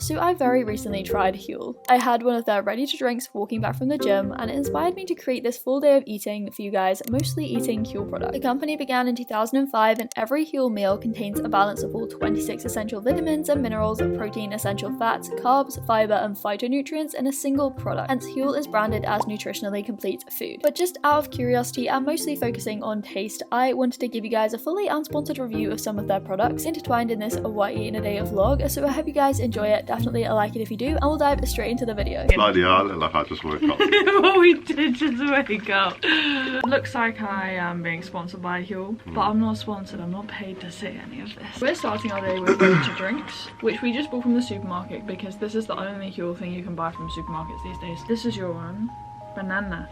So I very recently tried Huel. I had one of their ready to drinks walking back from the gym, and it inspired me to create this full day of eating for you guys, mostly eating Huel products. The company began in 2005, and every Huel meal contains a balance of all 26 essential vitamins and minerals, protein, essential fats, carbs, fiber, and phytonutrients in a single product. Hence, Huel is branded as nutritionally complete food. But just out of curiosity and mostly focusing on taste, I wanted to give you guys a fully unsponsored review of some of their products intertwined in this what I eat in a day vlog. So I hope you guys enjoy it. Definitely a like it if you do, and we'll dive straight into the video. Bloody hell, I look like I just woke up. Well, we did just wake up. Looks like I am being sponsored by Huel, but I'm not sponsored. I'm not paid to say any of this. We're starting our day with ready to drinks, which we just bought from the supermarket because this is the only Huel thing you can buy from supermarkets these days. This is your one. Banana.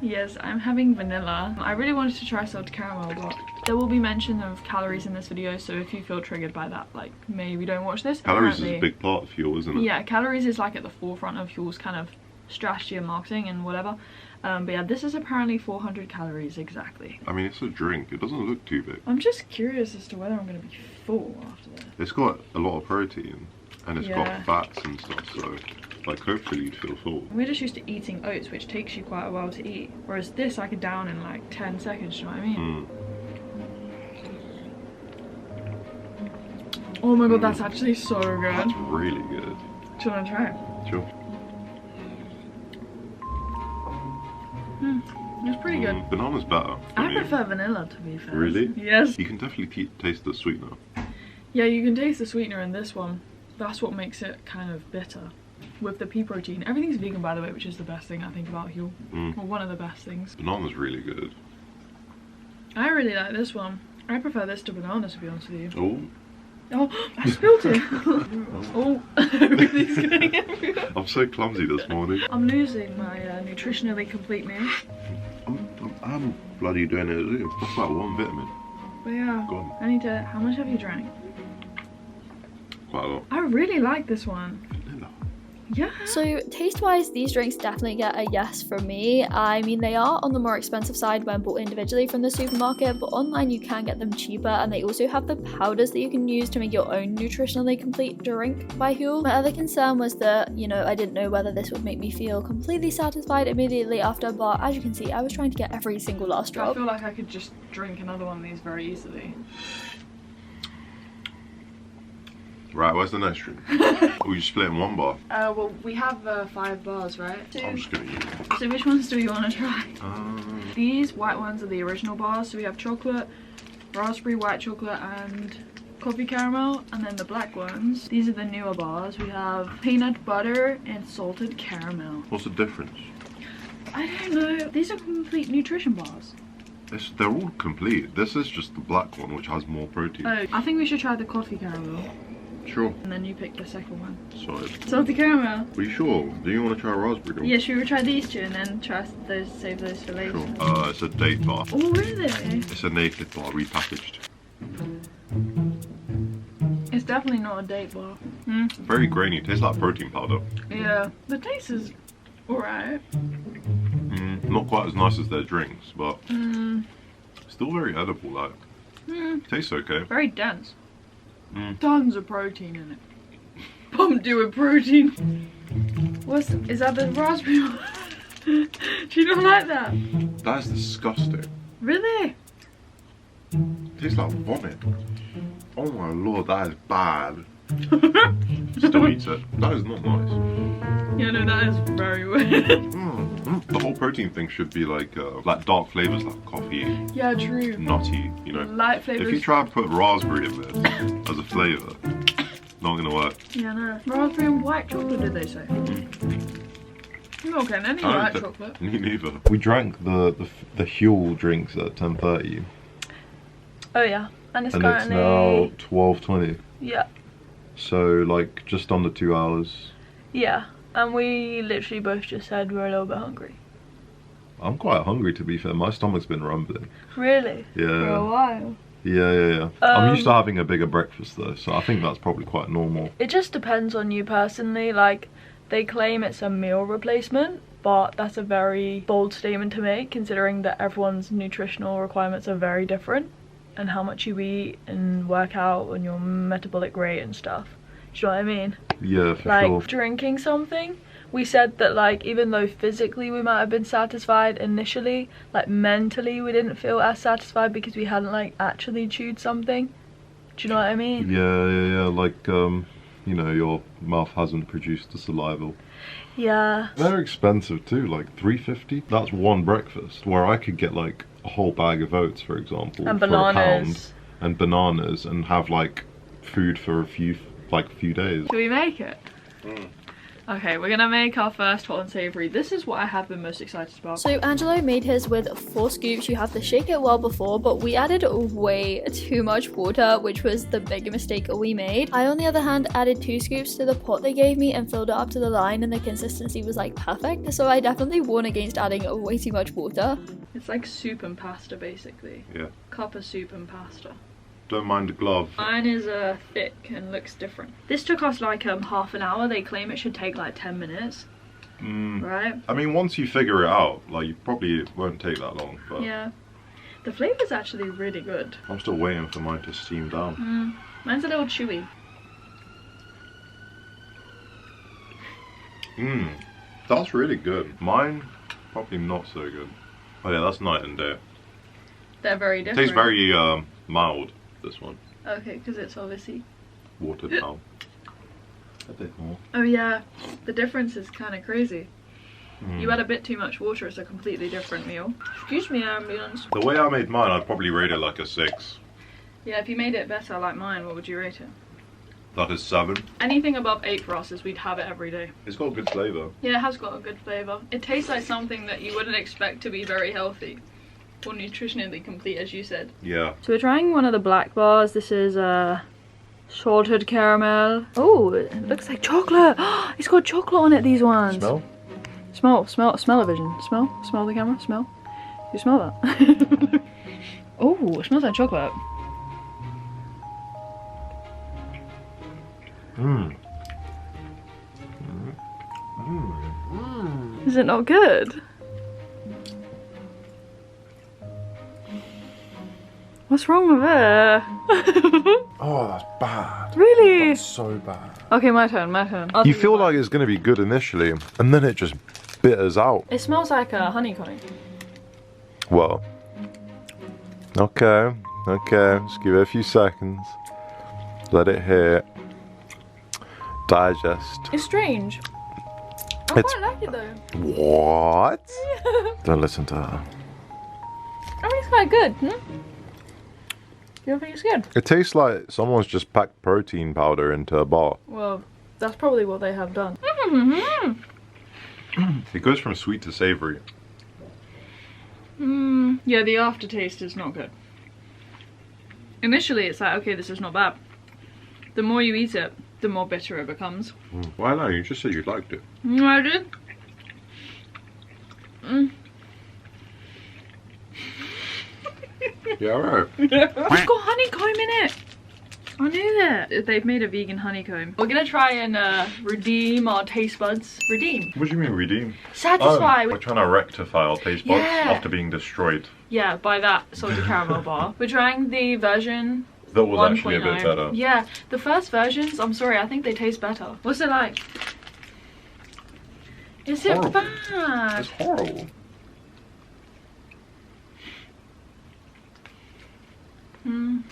Yes, I'm having vanilla. I really wanted to try salted caramel, but there will be mention of calories in this video, so if you feel triggered by that, like, maybe don't watch this. Calories is a big part of Huel, isn't it? Yeah, calories is like at the forefront of Huel's kind of strategy and marketing and whatever. But yeah, this is apparently 400 calories exactly. I mean, it's a drink. It doesn't look too big. I'm just curious as to whether I'm going to be full after this. It's got a lot of protein, and it's got fats and stuff, so like hopefully you'd feel full. We're just used to eating oats, which takes you quite a while to eat, whereas this I could down in like 10 seconds, do you know what I mean? Oh my god, that's actually so good. That's really good. Do you want to try it? Sure. It's pretty good. Banana's better. I prefer vanilla, to be fair. Really? Yes. You can definitely taste the sweetener. Yeah, you can taste the sweetener in this one. That's what makes it kind of bitter. With the pea protein. Everything's vegan, by the way, which is the best thing I think about Huel. Well, one of the best things. Banana's really good. I really like this one. I prefer this to banana, to be honest with you. Oh. Oh, I spilled it. Oh, everything's going everywhere. I'm so clumsy this morning. I'm losing my nutritionally complete meal. I'm bloody doing it too. That's like one vitamin. But yeah, Go on. I need to. How much have you drank? Quite a lot. I really like this one. Yeah. So taste-wise, these drinks definitely get a yes from me. I mean, they are on the more expensive side when bought individually from the supermarket, but online you can get them cheaper, and they also have the powders that you can use to make your own nutritionally complete drink by Huel. My other concern was that, you know, I didn't know whether this would make me feel completely satisfied immediately after, but as you can see, I was trying to get every single last drop. I feel like I could just drink another one of these very easily. Right, where's the next drink? Or you split in one bar? Well, we have 5 bars, right? I'm just gonna use it. So which ones do we want to try? These white ones are the original bars. So we have chocolate, raspberry, white chocolate, and coffee caramel. And then the black ones, these are the newer bars. We have peanut butter and salted caramel. What's the difference? I don't know. These are complete nutrition bars. They're all complete. This is just the black one, which has more protein. Oh, I think we should try the coffee caramel. Sure. And then you pick the second one. Sorry. Salted caramel. Are you sure? Do you want to try raspberry? Or? Yeah, should we try these two and then try those, save those for later? Sure. It's a date bar. Oh, really? It's a naked bar, repackaged. It's definitely not a date bar. Very grainy. It tastes like protein powder. Yeah. The taste is alright. Not quite as nice as their drinks, but still very edible. Like, tastes okay. Very dense. Tons of protein in it. Pumped you with protein. Is that the raspberry one? Do you not like that? That is disgusting. Really? Tastes like vomit. Oh my lord, that is bad. Still eats it. That is not nice. Yeah, no, that is very weird. The whole protein thing should be like dark flavors like coffee. Yeah, true. Nutty, you know. Light flavors. If you try to put raspberry in there as a flavor, not gonna work. Yeah, no. Raspberry and white chocolate, did they say? Okay, any white chocolate. Me neither. We drank the Huel drinks at 10:30. Oh yeah, and it's and currently now 12:20. Yeah. So like just under 2 hours. Yeah, and we literally both just said we're a little bit hungry. I'm quite hungry, to be fair. My stomach's been rumbling. Really? Yeah. For a while. Yeah. I'm used to having a bigger breakfast though, so I think that's probably quite normal. It just depends on you personally. Like, they claim it's a meal replacement, but that's a very bold statement to make considering that everyone's nutritional requirements are very different and how much you eat and work out and your metabolic rate and stuff. you know what I mean? Yeah, for Like sure. drinking something, we said that like even though physically we might have been satisfied initially, like mentally we didn't feel as satisfied because we hadn't like actually chewed something. Do you know what I mean? Yeah. Like, you know, your mouth hasn't produced the saliva. Yeah. They're expensive too, like $3.50. That's one breakfast, where I could get like a whole bag of oats, for example, And for bananas. £1, and bananas, and have like food for a few days. Should we make it? Okay, we're gonna make our first hot and savory. This is what I have been most excited about. So Angelo made his with 4 scoops. You have to shake it well before, but we added way too much water, which was the bigger mistake we made. I, on the other hand, added 2 scoops to the pot they gave me and filled it up to the line, and the consistency was like perfect. So I definitely warn against adding way too much water. It's like soup and pasta basically. Yeah. Cup of soup and pasta. Don't mind the glove. Mine is thick and looks different. This took us like half an hour. They claim it should take like 10 minutes. Right? I mean, once you figure it out, like, you probably won't take that long, but Yeah. The flavor's actually really good. I'm still waiting for mine to steam down. Mine's a little chewy. That's really good. Mine, probably not so good. Oh yeah, that's night and day. They're very different. Tastes very mild, this one. Okay, because it's obviously... Watered down. A bit more. Oh yeah, the difference is kind of crazy. You add a bit too much water, it's a completely different meal. Excuse me, ambulance. The way I made mine, I'd probably rate it like a 6. Yeah, if you made it better like mine, what would you rate it? That is 7. Anything above 8 for us is we'd have it every day. It's got good flavour. Yeah, it has got a good flavour. It tastes like something that you wouldn't expect to be very healthy. Or nutritionally complete, as you said. Yeah. So we're trying one of the black bars. This is salted caramel. Oh, it looks like chocolate. It's got chocolate on it, these ones. Smell? Smell a vision. Smell the camera, smell. You smell that? Oh, it smells like chocolate. Is it not good? What's wrong with it? Oh, that's bad. Really? That's so bad. Okay, my turn. You feel like it's going to be good initially, and then it just bitters out. It smells like a honeycomb. Well. Okay. Just give it a few seconds. Let it hit. Digest. It's strange. I It's- quite like it though. What? Don't listen to her. I mean, it's quite good. You don't think it's good? It tastes like someone's just packed protein powder into a bar. Well, that's probably what they have done. It goes from sweet to savory. Yeah, the aftertaste is not good. Initially, it's like, okay, this is not bad. The more you eat it, the more bitter it becomes. Why not? You just said you liked it. I did. Yeah, right. It's got honeycomb in it. I knew that. They've made a vegan honeycomb. We're gonna try and redeem our taste buds. Redeem. What do you mean redeem? Satisfy. We're trying to rectify our taste buds Yeah. after being destroyed. Yeah, by that salted caramel bar. We're trying the version That was actually a 1.0. bit better. Yeah, the first versions, I'm sorry, I think they taste better. What's it like? Is it Horrible. bad? It's horrible.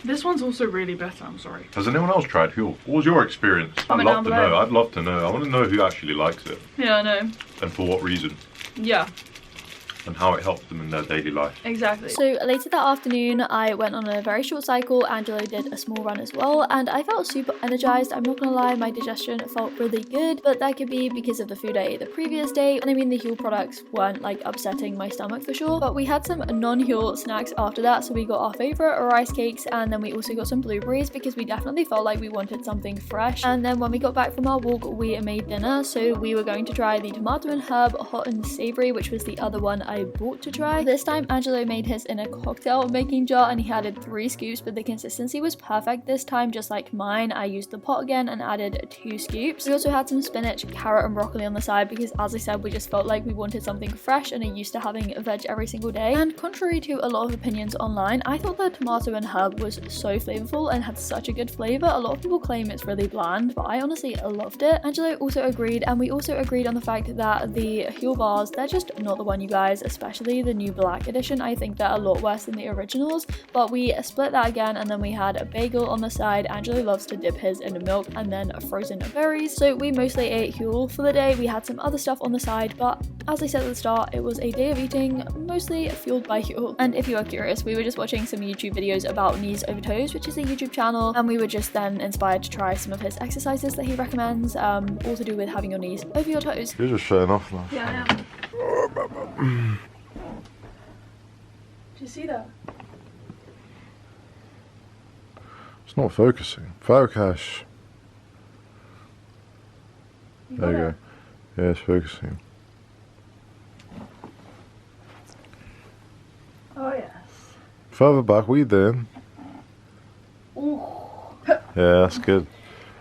This one's also really better, I'm sorry. Has anyone else tried Huel? What was your experience? I'd Comment love down to below. know. I'd love to know. I want to know who actually likes it Yeah, I know. and for what reason Yeah, and how it helps them in their daily life. exactly. So later that afternoon, I went on a very short cycle. Angelo did a small run as well, and I felt super energized. I'm not gonna lie, my digestion felt really good, but that could be because of the food I ate the previous day. And I mean, the Huel products weren't like upsetting my stomach for sure, but we had some non-Huel snacks after that. So we got our favorite rice cakes, and then we also got some blueberries because we definitely felt like we wanted something fresh. And then when we got back from our walk, we made dinner. So we were going to try the tomato and herb hot and savory, which was the other one I bought to try. This time Angelo made his in a cocktail making jar and he added 3 scoops, but the consistency was perfect this time, just like mine. I used the pot again and added 2 scoops. We also had some spinach, carrot and broccoli on the side because, as I said, we just felt like we wanted something fresh and are used to having veg every single day. And contrary to a lot of opinions online, I thought the tomato and herb was so flavorful and had such a good flavor. A lot of people claim it's really bland, but I honestly loved it. Angelo also agreed, and we also agreed on the fact that the Huel bars, they're just not the one, you guys, especially the new black edition. I think they're a lot worse than the originals, but we split that again, and then we had a bagel on the side. Angelo loves to dip his in the milk and then frozen berries. So we mostly ate Huel for the day. We had some other stuff on the side, but as I said at the start, it was a day of eating mostly fueled by Huel. And if you are curious, we were just watching some YouTube videos about knees over toes, which is a YouTube channel, and we were just then inspired to try some of his exercises that he recommends, all to do with having your knees over your toes. You're just showing off now. Yeah, I am. Do you see that? It's not focusing. Focus. There you go. Yeah, it's focusing. Oh yes. Further back, what are you doing? Ooh. Yeah, that's good.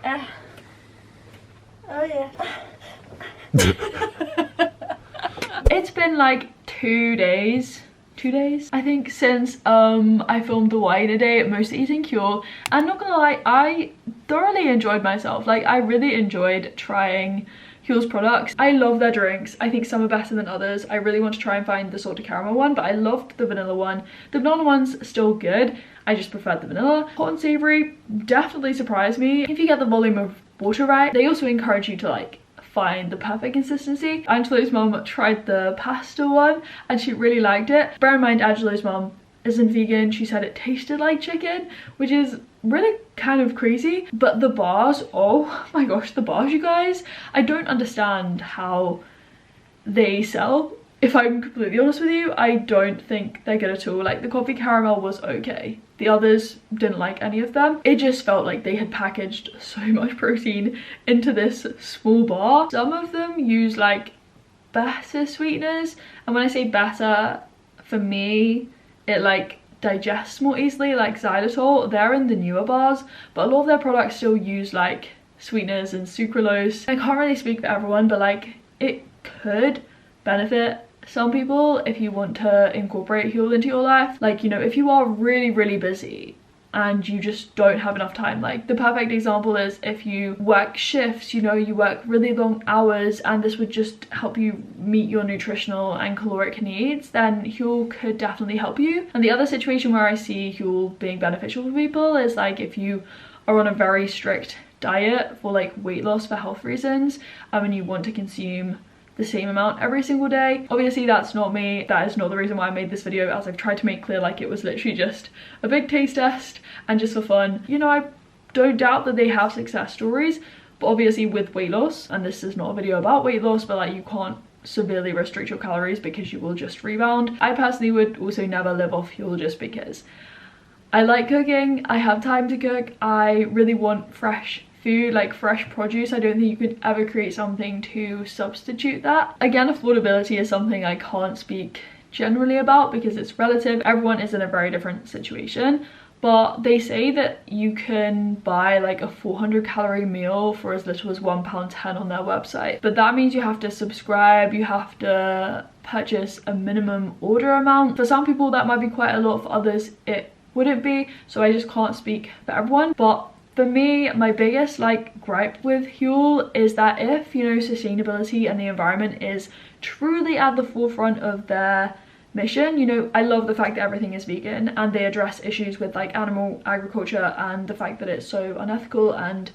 Oh yeah. It's been like 2 days I think since I filmed the wine a day, mostly eating Huel. I'm not gonna lie, I thoroughly enjoyed myself. Like, I really enjoyed trying Huel's products. I love their drinks. I think some are better than others. I really want to try and find the salted caramel one, but I loved the vanilla one. The banana one's still good. I just preferred the vanilla. Hot and savory definitely surprised me. If you get the volume of water right, they also encourage you to like find the perfect consistency. Angelo's mum tried the pasta one and she really liked it. Bear in mind, Angelo's mum isn't vegan. She said it tasted like chicken, which is really kind of crazy. But the bars, oh my gosh, the bars, you guys, I don't understand how they sell. If I'm completely honest with you, I don't think they're good at all. Like, the coffee caramel was okay. The others didn't like any of them. It just felt like they had packaged so much protein into this small bar. Some of them use like better sweeteners, and when I say better, for me, it like digests more easily, like xylitol. They're in the newer bars, but a lot of their products still use like sweeteners and sucralose. I can't really speak for everyone, but like, it could benefit some people if you want to incorporate Huel into your life. Like, you know, if you are really busy and you just don't have enough time, like the perfect example is if you work shifts, you know, you work really long hours, and this would just help you meet your nutritional and caloric needs, then Huel could definitely help you. And the other situation where I see Huel being beneficial for people is like if you are on a very strict diet for like weight loss for health reasons, and you want to consume the same amount every single day. Obviously that's not me. That is not the reason why I made this video, as I've tried to make clear, like it was literally just a big taste test and just for fun. You know, I don't doubt that they have success stories, but obviously with weight loss, and this is not a video about weight loss, but like you can't severely restrict your calories because you will just rebound. I personally would also never live off Huel just because I like cooking, I have time to cook, I really want fresh food, like fresh produce. I don't think you could ever create something to substitute that. Again, affordability is something I can't speak generally about because it's relative. Everyone is in a very different situation, but they say that you can buy like a 400 calorie meal for as little as £1.10 on their website, but that means you have to subscribe, you have to purchase a minimum order amount. For some people that might be quite a lot, for others it wouldn't be, so I just can't speak for everyone. But for me, my biggest like gripe with Huel is that if, you know, sustainability and the environment is truly at the forefront of their mission, you know, I love the fact that everything is vegan and they address issues with like animal agriculture and the fact that it's so unethical and,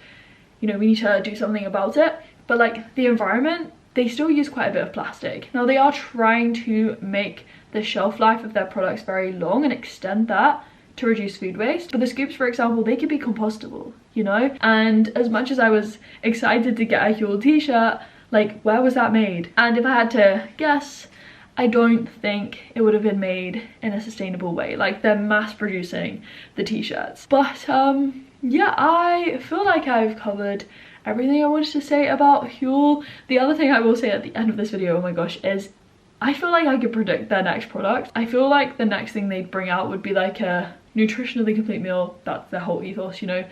you know, we need to do something about it. But like the environment, they still use quite a bit of plastic. Now they are trying to make the shelf life of their products very long and extend that to reduce food waste, but the scoops, for example, they could be compostable, you know. And as much as I was excited to get a Huel t-shirt, like where was that made? And if I had to guess, I don't think it would have been made in a sustainable way. Like they're mass producing the t-shirts. But yeah, I feel like I've covered everything I wanted to say about Huel. The other thing I will say at the end of this video, oh my gosh, is I feel like I could predict their next product. I feel like the next thing they'd bring out would be like a nutritionally complete meal. That's their whole ethos, you know,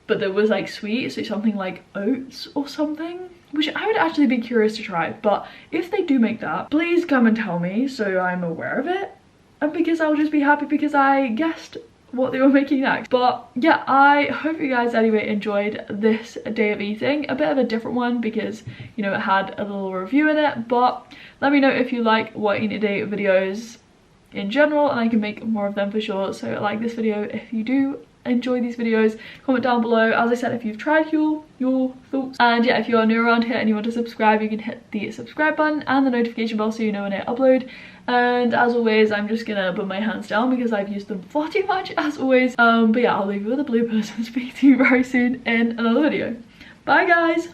but there was like sweet, so something like oats or something, which I would actually be curious to try. But if they do make that, please come and tell me so I'm aware of it, and because I'll just be happy because I guessed what they were making next. But yeah, I hope you guys anyway enjoyed this day of eating, a bit of a different one because, you know, it had a little review in it. But let me know if you like what eat a day videos in general, and I can make more of them for sure. So like this video if you do enjoy these videos, comment down below, as I said, if you've tried Huel, your thoughts. And yeah, if you are new around here and you want to subscribe, you can hit the subscribe button and the notification bell so you know when I upload. And as always, I'm just gonna put my hands down because I've used them far too much as always. But yeah, I'll leave you with the bloopers and speak to you very soon in another video. Bye guys.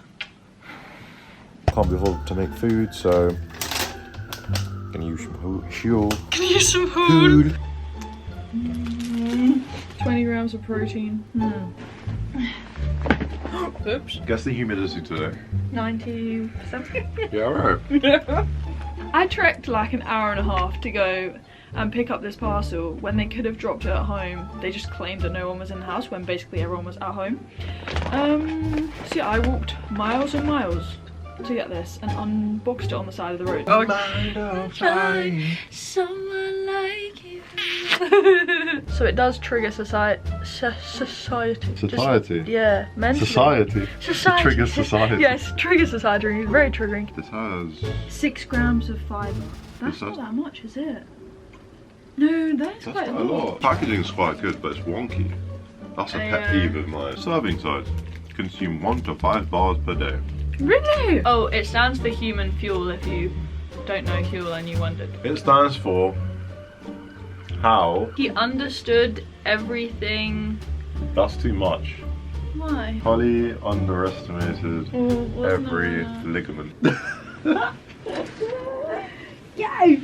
Can't be bothered to make food, so I'm gonna use some Huel. Can you use some food? 20 grams of protein. Oops. Guess the humidity today. 90%. Yeah, alright. I trekked like an hour and a half to go and pick up this parcel when they could have dropped it at home. They just claimed that no one was in the house when basically everyone was at home. So yeah, I walked miles and miles to get this and unboxed it on the side of the road. Oh, someone like you. So it does trigger society. Society? Yeah, mentally. Society. Society. It triggers society. Yes, trigger society. Very triggering. This has 6 grams of fibre. That's not that much, is it? No, that's quite a lot. Packaging is quite good, but it's wonky. That's a pet peeve of mine. Serving size. Consume 1 to 5 bars per day. Really? Oh, it stands for human fuel if you don't know Huel and you wondered. It stands for how. He understood everything. That's too much. Why? Holly underestimated every ligament. Yay!